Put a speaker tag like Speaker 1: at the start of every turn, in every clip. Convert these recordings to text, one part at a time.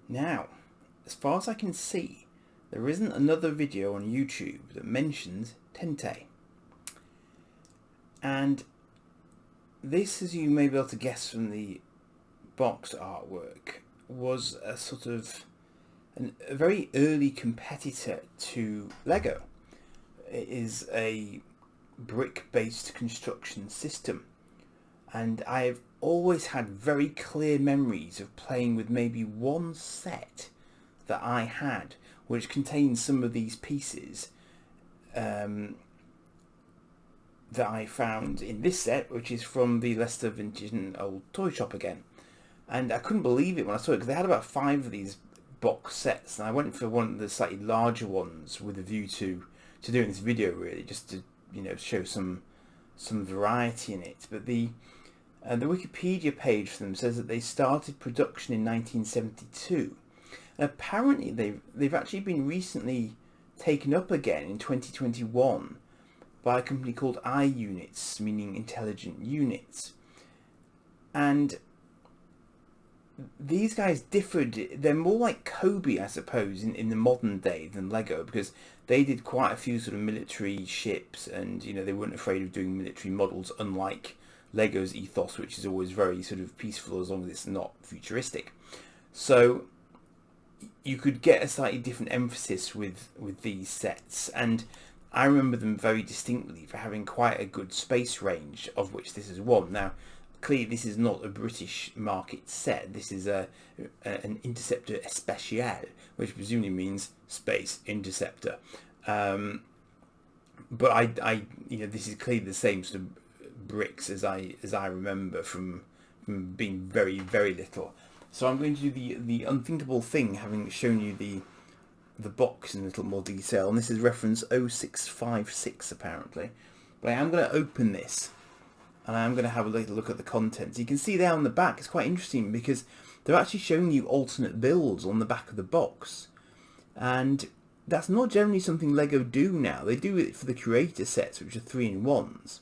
Speaker 1: Now, as far as I can see, there isn't another video on YouTube that mentions Tente. And this, as you may be able to guess from the box artwork, was a sort of a very early competitor to Lego. It is a brick-based construction system, and I've always had very clear memories of playing with maybe one set that I had, which contains some of these pieces that I found in this set, which is from the Leicester Vintage and Old Toy Shop again. And I couldn't believe it when I saw it, because they had about 5 of these box sets, and I went for one of the slightly larger ones with a view to doing this video, really, just to, you know, show some variety in it. But the Wikipedia page for them says that they started production in 1972. And apparently they've actually been recently taken up again in 2021 by a company called I-Units, meaning Intelligent Units. And these guys differed. They're more like Kobe, I suppose, in the modern day than Lego, because they did quite a few sort of military ships, and, you know, they weren't afraid of doing military models, unlike Lego's ethos, which is always very sort of peaceful as long as it's not futuristic. So you could get a slightly different emphasis with these sets, and I remember them very distinctly for having quite a good space range, of which this is one. Now, clearly this is not a British market set. This is an Interceptor Espacial, which presumably means space interceptor. But I you know, this is clearly the same sort of bricks as I remember from being very, very little. So I'm going to do the unthinkable thing, having shown you the box in a little more detail, and this is reference 0656 apparently. But I am going to open this, and I'm going to have a little look at the contents. You can see there on the back, it's quite interesting because they're actually showing you alternate builds on the back of the box. And that's not generally something Lego do now. They do it for the creator sets, which are 3-in-1s.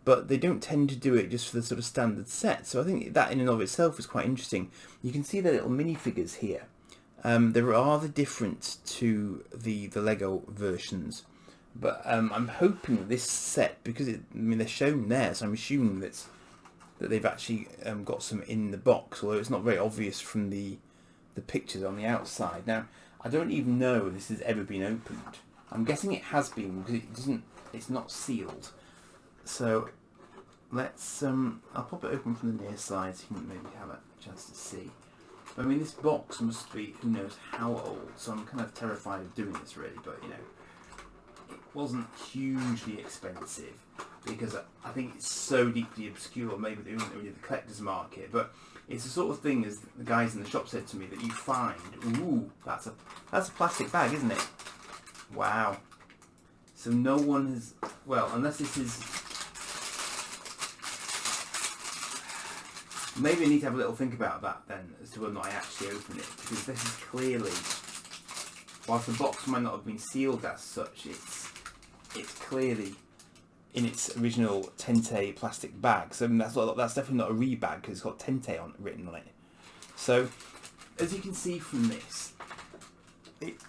Speaker 1: But they don't tend to do it just for the sort of standard set. So I think that in and of itself is quite interesting. You can see the little minifigures here. They're rather different to the Lego versions. But I'm hoping that this set, because I mean, they're shown there, so I'm assuming that they've actually got some in the box, although it's not very obvious from the pictures on the outside. Now, I don't even know if this has ever been opened. I'm guessing it has been, because it's not sealed. So let's I'll pop it open from the near side so you can maybe have a chance to see. I mean, this box must be who knows how old, so I'm kind of terrified of doing this, really. But, you know, it wasn't hugely expensive, because I think it's so deeply obscure. Maybe they wouldn't really the collector's market, but it's the sort of thing, as the guys in the shop said to me, that you find. Ooh, that's a plastic bag, isn't it? Wow. So no one has, well, unless this is, maybe I need to have a little think about that then, as to whether or not I actually open it, because this is clearly, whilst the box might not have been sealed as such, it's clearly in its original Tente plastic bag. So that's definitely not a rebag, because it's got Tente written on it. So as you can see from this,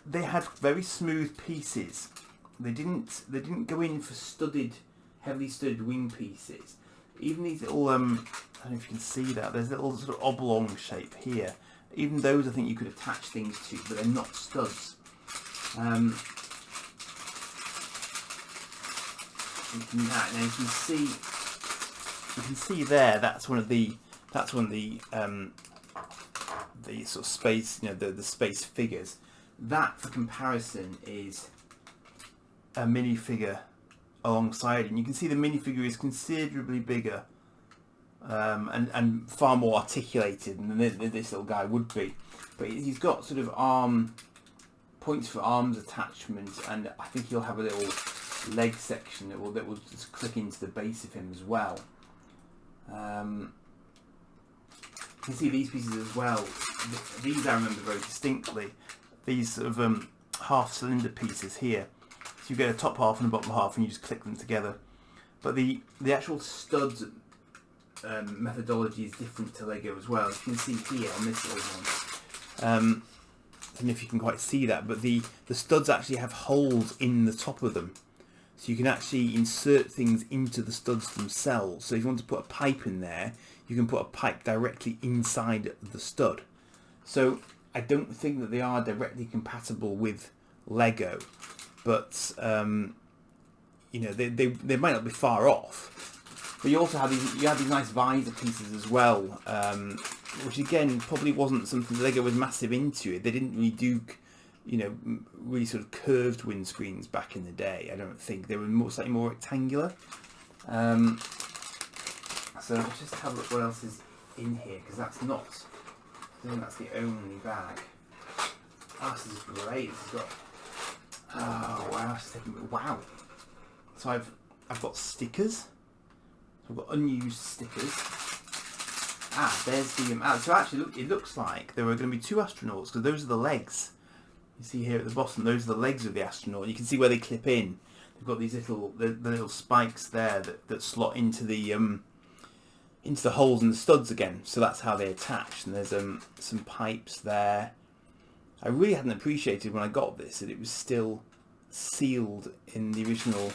Speaker 1: they had very smooth pieces. They didn't go in for heavily studded wing pieces. Even these little, I don't know if you can see that, there's a little sort of oblong shape here. Even those I think you could attach things to, but they're not studs. Now you can see there, that's one of the sort of space, you know, the space figures. That, for comparison, is a minifigure alongside, and you can see the minifigure is considerably bigger and far more articulated than this little guy would be. But he's got sort of points for arms attachment, and I think he'll have a little leg section that will just click into the base of him as well. You can see these pieces as well. These I remember very distinctly. These sort of half cylinder pieces here. So you get a top half and a bottom half, and you just click them together. But the actual studs methodology is different to Lego as well. As you can see here on this little one, I don't know if you can quite see that, but the studs actually have holes in the top of them. So you can actually insert things into the studs themselves. So if you want to put a pipe in there, you can put a pipe directly inside the stud. So I don't think that they are directly compatible with Lego, but you know, they might not be far off. But you also have these nice visor pieces as well, which again probably wasn't something Lego was massive into. It they didn't really do, you know, really sort of curved windscreens back in the day. I don't think they were slightly more rectangular. So let's just have a look what else is in here, because that's not. I think that's the only bag. Oh, this is great. This has got. Oh wow! Wow. So I've got stickers. I've got unused stickers. There's the so actually look, it looks like there are going to be two astronauts, because those are the legs. You see here at the bottom, those are the legs of the astronaut. You can see where they clip in. They've got these little the little spikes there that slot into the holes in the studs again. So that's how they attach. And there's some pipes there. I really hadn't appreciated when I got this that it was still sealed in the original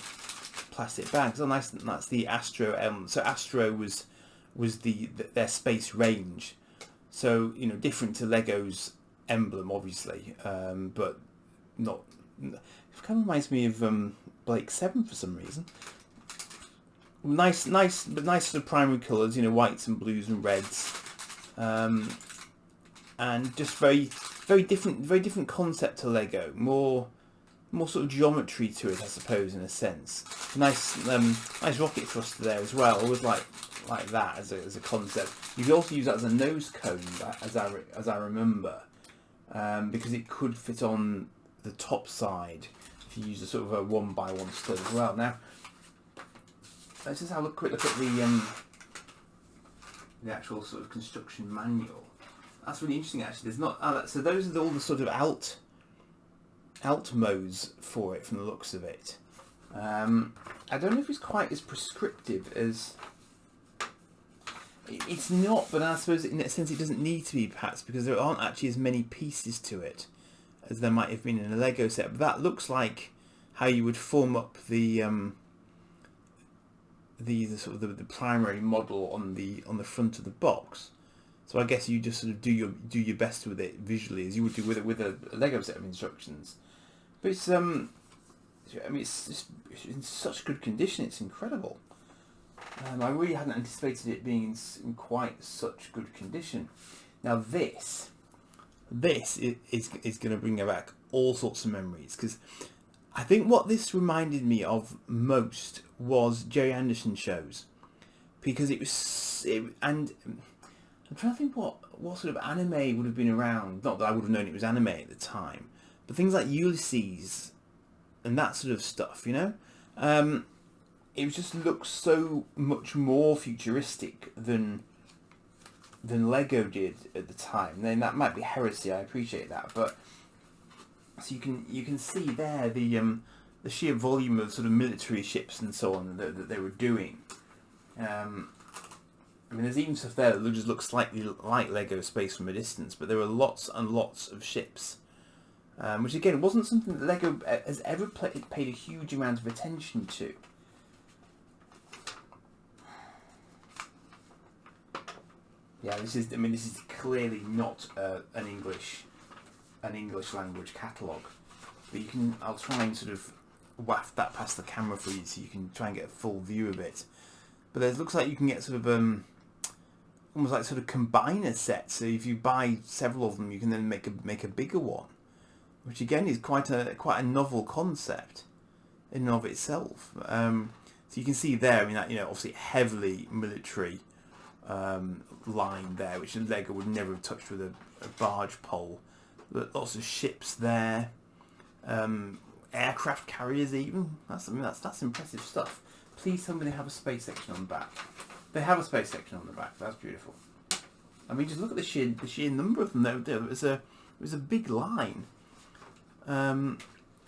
Speaker 1: plastic bag. So nice. That's the Astro. So Astro was their space range. So you know, different to Lego's emblem, obviously, but not. It kind of reminds me of Blake 7 for some reason. Nice sort of primary colours, you know, whites and blues and reds, and just very different concept to Lego. More sort of geometry to it, I suppose, in a sense. Nice rocket thruster there as well. Always like that as a concept. You could also use that as a nose cone, as I remember, because it could fit on the top side if you use a sort of a 1x1 stud as well. Now, let's just have a quick look at the actual sort of construction manual. That's really interesting, actually. There's not so those are all the sort of alt modes for it from the looks of it. I don't know if it's quite as prescriptive as it's not, but I suppose in a sense it doesn't need to be, perhaps, because there aren't actually as many pieces to it as there might have been in a Lego set. But that looks like how you would form up the sort of the primary model on the front of the box. So I guess you just sort of do your best with it visually, as you would do with a Lego set of instructions. But it's I mean it's in such good condition. It's incredible. I really hadn't anticipated it being in quite such good condition. Now this is going to bring back all sorts of memories, because I think what this reminded me of most was Jerry Anderson shows, because and I'm trying to think what sort of anime would have been around. Not that I would have known it was anime at the time, but things like Ulysses and that sort of stuff, you know. It just looks so much more futuristic than Lego did at the time. Then that might be heresy. I appreciate that, but so you can see there the sheer volume of sort of military ships and so on that they were doing. I mean, there's even stuff there that just looks slightly like Lego space from a distance, but there were lots and lots of ships, which again wasn't something that Lego has ever paid a huge amount of attention to. Yeah, this is clearly not an English language catalogue, but I'll try and sort of waft that past the camera for you so you can try and get a full view of it. But it looks like you can get sort of almost like sort of combiner sets. So if you buy several of them, you can then make a bigger one, which again is quite a novel concept in and of itself. So you can see there, I mean, that, you know, obviously heavily military line there, which Lego would never have touched with a barge pole. Lots of ships there, aircraft carriers even. That's impressive stuff. Please tell me they have a space section on the back. They have a space section on the back. That's beautiful. I mean, just look at the sheer number of them. There was a big line, and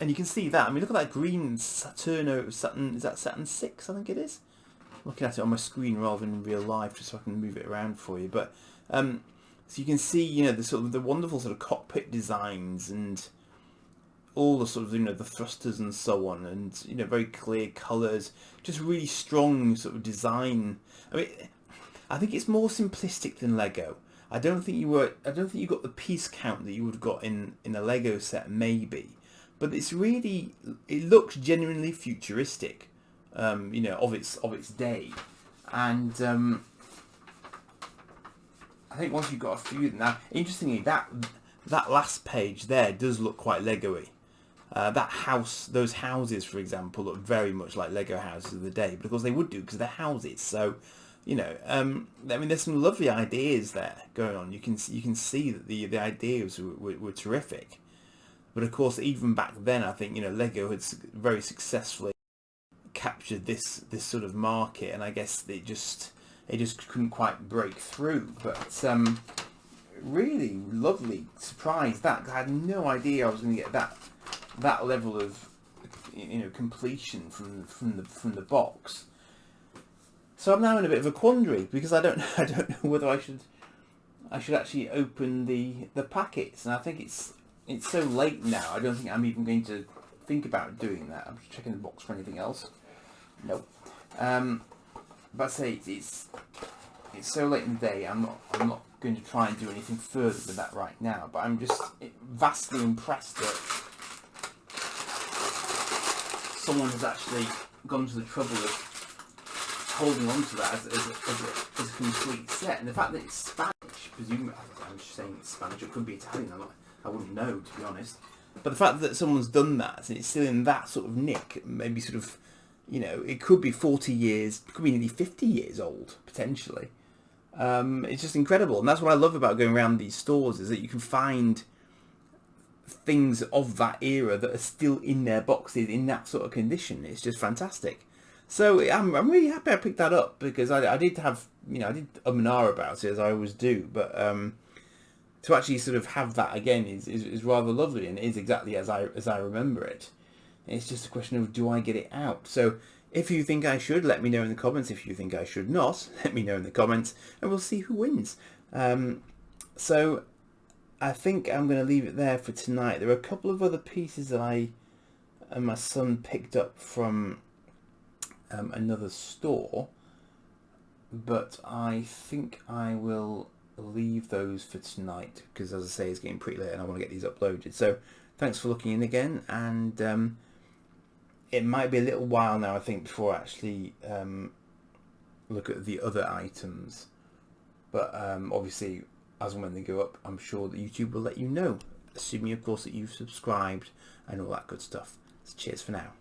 Speaker 1: you can see that. I mean, look at that green Saturn. Is that Saturn 6? I think it is. Looking at it on my screen rather than in real life, just so I can move it around for you. But So you can see, you know, the sort of the wonderful sort of cockpit designs and all the sort of, you know, the thrusters and so on, and, you know, very clear colours, just really strong sort of design. I mean, I think it's more simplistic than Lego. I don't think you got the piece count that you would have got in a Lego set, maybe, but it looks genuinely futuristic, you know, of its day, and I think once you've got a few now, interestingly, that last page there does look quite Lego-y. That house, those houses, for example, look very much like Lego houses of the day, but of course they would do because they're houses. So, you know, I mean, there's some lovely ideas there going on. You can see that the ideas were terrific, but of course, even back then, I think, you know, Lego had very successfully captured this sort of market, and I guess it just couldn't quite break through. But really lovely surprise that I had no idea I was going to get that level of, you know, completion from the box. So I'm now in a bit of a quandary because I don't know whether I should actually open the packets, and I think it's so late now. I don't think I'm even going to think about doing that. I'm just checking the box for anything else. Nope. But I say it's so late in the day. I'm not going to try and do anything further with that right now. But I'm just vastly impressed that someone has actually gone to the trouble of holding on to that as a complete set, and the fact that it's Spanish, presumably, I'm just saying it's Spanish. It could be Italian. I wouldn't know, to be honest. But the fact that someone's done that and it's still in that sort of nick, maybe sort of, you know, it could be 40 years, it could be nearly 50 years old, potentially. It's just incredible. And that's what I love about going around these stores, is that you can find things of that era that are still in their boxes in that sort of condition. It's just fantastic. So I'm really happy I picked that up, because I did have, you know, I did and ah about it, as I always do. But to actually sort of have that again is rather lovely, and it is exactly as I remember it. It's just a question of, do I get it out? So if you think I should, let me know in the comments. If you think I should not, let me know in the comments, and we'll see who wins. So I think I'm going to leave it there for tonight. There are a couple of other pieces that I and my son picked up from another store, but I think I will leave those for tonight, because, as I say, it's getting pretty late and I want to get these uploaded. So thanks for looking in again, and it might be a little while now, I think, before I actually look at the other items, but obviously, as and when they go up, I'm sure that YouTube will let you know, assuming of course that you've subscribed and all that good stuff. So cheers for now.